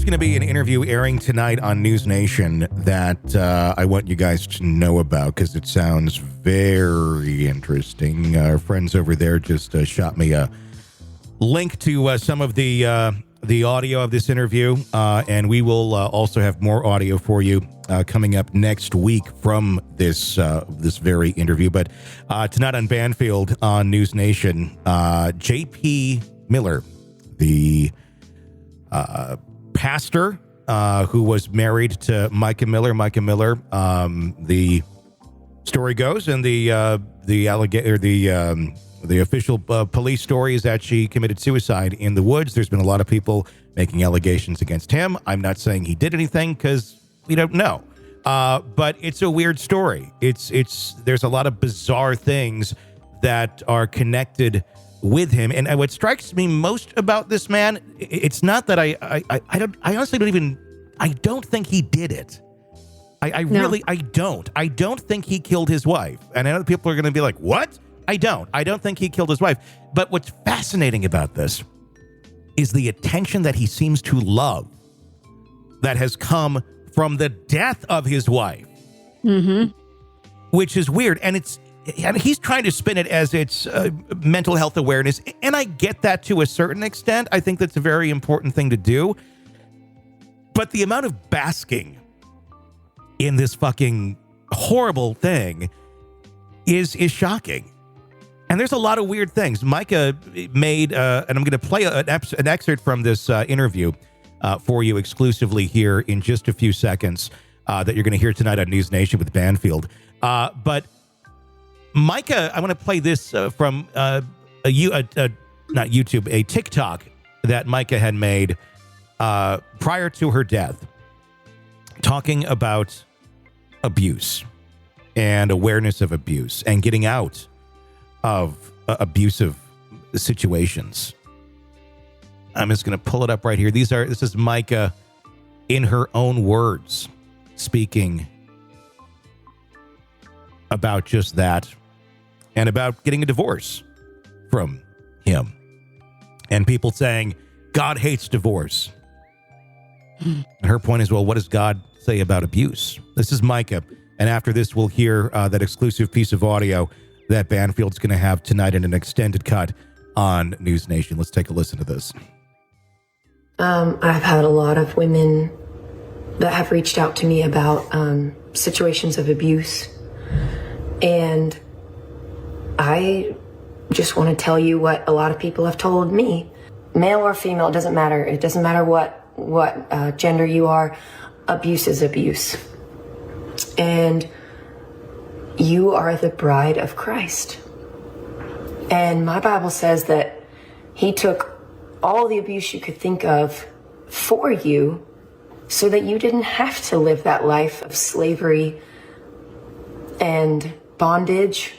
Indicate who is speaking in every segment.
Speaker 1: going to be an interview airing tonight on NewsNation that I want you guys to know about because it sounds very interesting. Our friends over there just shot me a link to some of the audio of this interview, and we will also have more audio for you coming up next week from this very interview. But tonight on Banfield on NewsNation, J.P. Miller, the pastor who was married to Mica Miller. The story goes, and the official police story is that she committed suicide in the woods. There's been a lot of people making allegations against him. I'm not saying he did anything because we don't know. But it's a weird story. There's a lot of bizarre things that are connected with him. And what strikes me most about this man, it's not that I don't think he did it. I don't think he killed his wife. And I know people are going to be like, what? I don't think he killed his wife. But what's fascinating about this is the attention that he seems to love that has come from the death of his wife, which is weird. And he's trying to spin it as it's mental health awareness. And I get that to a certain extent. I think that's a very important thing to do. But the amount of basking in this fucking horrible thing is shocking. And there's a lot of weird things. Mica made, and I'm going to play an excerpt from this interview for you exclusively here in just a few seconds that you're going to hear tonight on NewsNation with Banfield. But Mica, I want to play this from not YouTube, a TikTok that Mica had made prior to her death, talking about abuse and awareness of abuse and getting out of abusive situations. I'm just going to pull it up right here. This is Mica in her own words speaking about just that and about getting a divorce from him. And people saying, God hates divorce. And her point is, well, what does God say about abuse? This is Mica. And after this, we'll hear that exclusive piece of audio that Banfield's going to have tonight in an extended cut on NewsNation. Let's take a listen to this.
Speaker 2: I've had a lot of women that have reached out to me about situations of abuse. And I just want to tell you what a lot of people have told me. Male or female, it doesn't matter. It doesn't matter what gender you are. Abuse is abuse. And you are the bride of Christ. And my Bible says that he took all the abuse you could think of for you so that you didn't have to live that life of slavery and bondage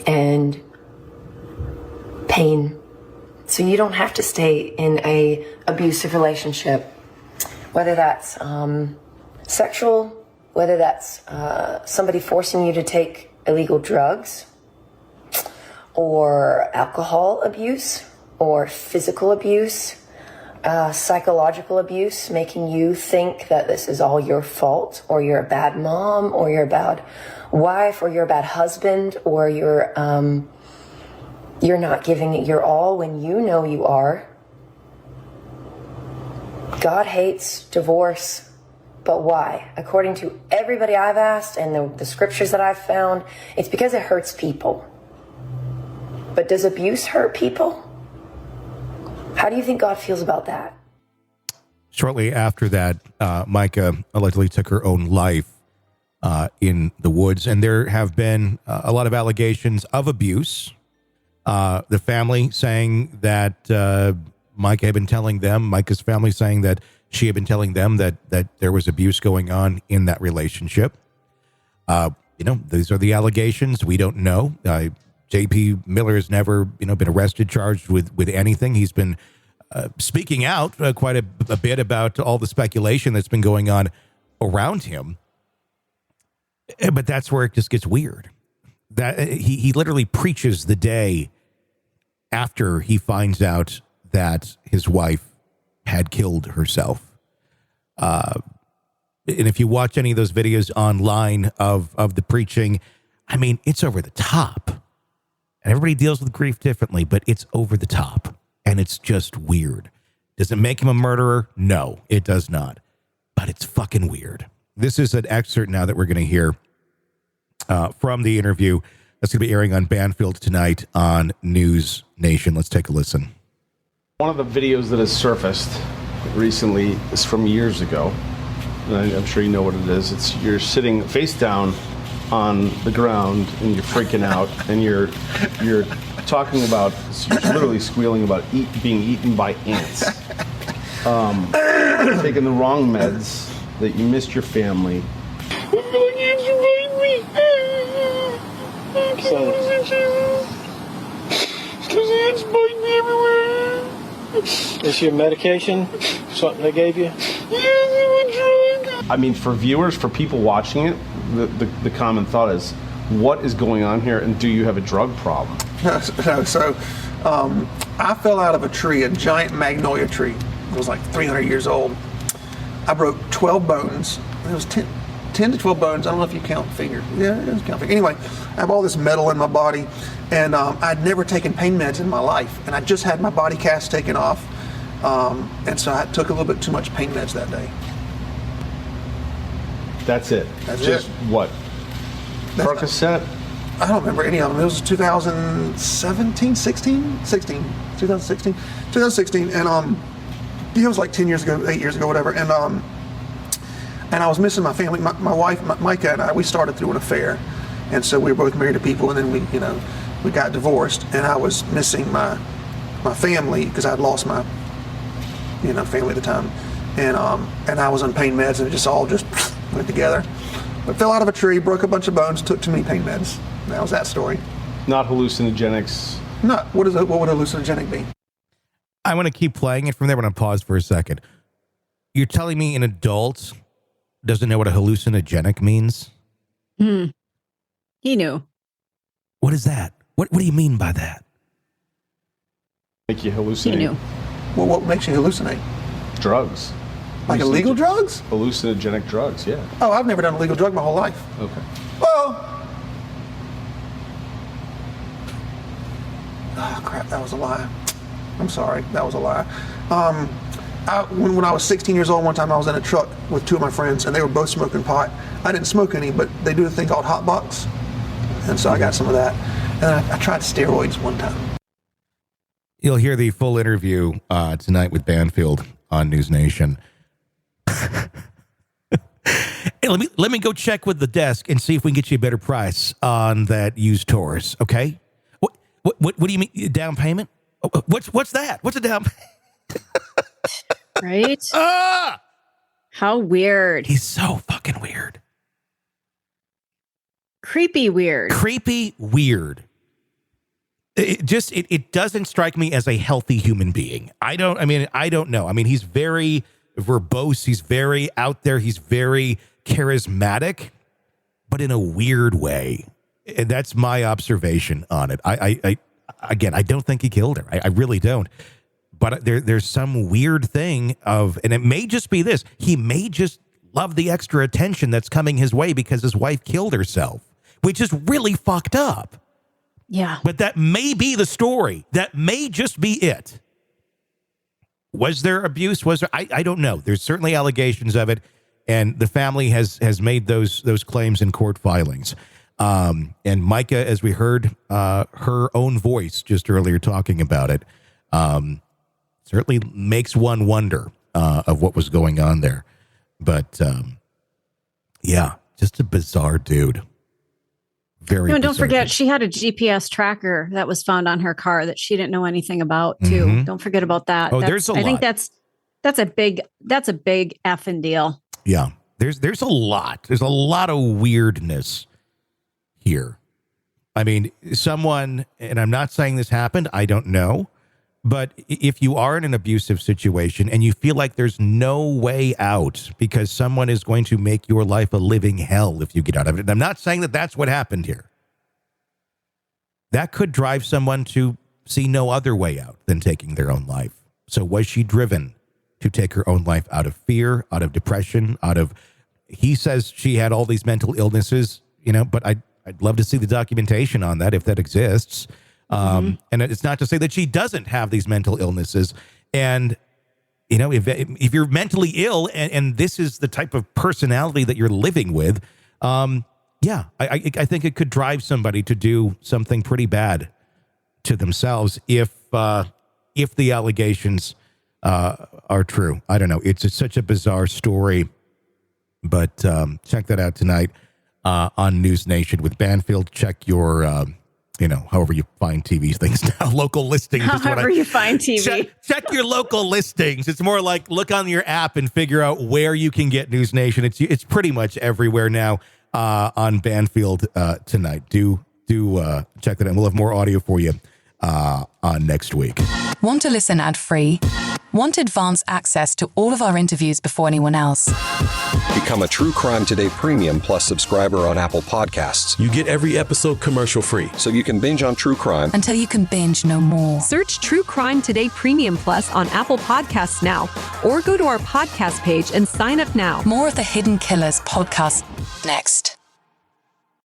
Speaker 2: and pain. So you don't have to stay in a abusive relationship, whether that's sexual, whether that's somebody forcing you to take illegal drugs or alcohol abuse or physical abuse, psychological abuse, making you think that this is all your fault, or you're a bad mom, or you're a bad wife, or you're a bad husband, or you're not giving it your all when you know you are. God hates divorce. But why? According to everybody I've asked and the scriptures that I've found, it's because it hurts people. But does abuse hurt people? How do you think God feels about that?
Speaker 1: Shortly after that, Mica allegedly took her own life in the woods. And there have been a lot of allegations of abuse. The family saying that Mica had been telling them, Mica's family saying that she had been telling them that there was abuse going on in that relationship. These are the allegations. We don't know. J.P. Miller has never, been arrested, charged with anything. He's been speaking out quite a bit about all the speculation that's been going on around him. But that's where it just gets weird. That he literally preaches the day after he finds out that his wife had killed herself. And if you watch any of those videos online of the preaching, I mean, it's over the top. And everybody deals with grief differently, but it's over the top. And it's just weird. Does it make him a murderer? No, it does not. But it's fucking weird. This is an excerpt now that we're going to hear from the interview that's going to be airing on Banfield tonight on News Nation. Let's take a listen.
Speaker 3: One of the videos that has surfaced recently is from years ago. And I'm sure you know what it is. It's you're sitting face down on the ground and you're freaking out and you're talking about, you're literally squealing about being eaten by ants. Taking the wrong meds, that you missed your family.
Speaker 4: Is your medication something they gave you?
Speaker 3: I mean, for viewers, for people watching it, the common thought is, what is going on here, and do you have a drug problem?
Speaker 5: No, so I fell out of a tree, a giant magnolia tree. It was like 300 years old. I broke 12 bones. It was 10 to 12 bones. I don't know if you count fingers. Yeah, it does count fingers. Anyway, I have all this metal in my body, and I'd never taken pain meds in my life, and I just had my body cast taken off, and so I took a little bit too much pain meds that day.
Speaker 3: That's it.
Speaker 5: That's
Speaker 3: just
Speaker 5: it.
Speaker 3: What? Percocet?
Speaker 5: I don't remember any of them. It was 2017, 2016, and it was like 10 years ago, 8 years ago, whatever, and I was missing my family. My wife, Mica, and I, we started through an affair, and so we were both married to people, and then we got divorced, and I was missing my family because I'd lost my family at the time, and I was on pain meds, and it just all went together. But fell out of a tree, broke a bunch of bones, took too many pain meds. That was that story.
Speaker 3: Not hallucinogenics.
Speaker 5: No, what would hallucinogenic be?
Speaker 1: I want to keep playing it from there, but I'm going to pause for a second. You're telling me an adult doesn't know what a hallucinogenic means?
Speaker 6: He knew.
Speaker 1: What is that? What do you mean by that?
Speaker 3: Make you hallucinate.
Speaker 6: He knew.
Speaker 5: Well, what makes you hallucinate?
Speaker 3: Drugs.
Speaker 5: Like illegal drugs?
Speaker 3: Hallucinogenic drugs, yeah.
Speaker 5: Oh, I've never done a legal drug my whole life.
Speaker 3: Okay.
Speaker 5: Well, oh crap, that was a lie. I'm sorry, that was a lie. When I was 16 years old, one time I was in a truck with two of my friends, and they were both smoking pot. I didn't smoke any, but they do a thing called hot box, and so I got some of that. And I tried steroids one time.
Speaker 1: You'll hear the full interview tonight with Banfield on News Nation. Hey, let me go check with the desk and see if we can get you a better price on that used Taurus. Okay? What do you mean down payment? What's that? What's a down payment?
Speaker 6: Right?
Speaker 1: Ah!
Speaker 6: How weird.
Speaker 1: He's so fucking weird.
Speaker 6: Creepy weird.
Speaker 1: Creepy weird. It doesn't strike me as a healthy human being. I don't know. I mean, he's very verbose. He's very out there. He's very charismatic, but in a weird way. And that's my observation on it. I don't think he killed her. I really don't. But there's some weird thing and it may just be this. He may just love the extra attention that's coming his way because his wife killed herself, which is really fucked up.
Speaker 6: Yeah.
Speaker 1: But that may be the story. That may just be it. Was there abuse? Was there? I don't know. There's certainly allegations of it, and the family has made those claims in court filings. And Mica, as we heard her own voice just earlier talking about it, certainly makes one wonder of what was going on there. But yeah, just a bizarre dude. Very.
Speaker 6: Don't forget, she had a GPS tracker that was found on her car that she didn't know anything about too. Mm-hmm. Don't forget about that.
Speaker 1: Oh, there's a lot.
Speaker 6: I think that's a big effing deal.
Speaker 1: Yeah, there's a lot. There's a lot of weirdness here. I mean, someone, and I'm not saying this happened, I don't know, but if you are in an abusive situation and you feel like there's no way out because someone is going to make your life a living hell if you get out of it, and I'm not saying that that's what happened here. That could drive someone to see no other way out than taking their own life. So was she driven to take her own life out of fear, out of depression, he says she had all these mental illnesses, but I'd love to see the documentation on that if that exists. And it's not to say that she doesn't have these mental illnesses. And, if you're mentally ill and this is the type of personality that you're living with, I think it could drive somebody to do something pretty bad to themselves if the allegations are true. I don't know. It's such a bizarre story, but check that out tonight on NewsNation with Banfield. Check your, however you find TV things now, local listings.
Speaker 6: However you find TV.
Speaker 1: Check your local listings. It's more like look on your app and figure out where you can get NewsNation. It's pretty much everywhere now on Banfield tonight. Do check that out. We'll have more audio for you on next week.
Speaker 7: Want to listen ad-free? Want advanced access to all of our interviews before anyone else?
Speaker 8: Become a True Crime Today Premium Plus subscriber on Apple Podcasts.
Speaker 9: You get every episode commercial-free.
Speaker 8: So you can binge on True Crime
Speaker 7: until you can binge no more.
Speaker 10: Search True Crime Today Premium Plus on Apple Podcasts now, or go to our podcast page and sign up now.
Speaker 7: More of the Hidden Killers podcast next.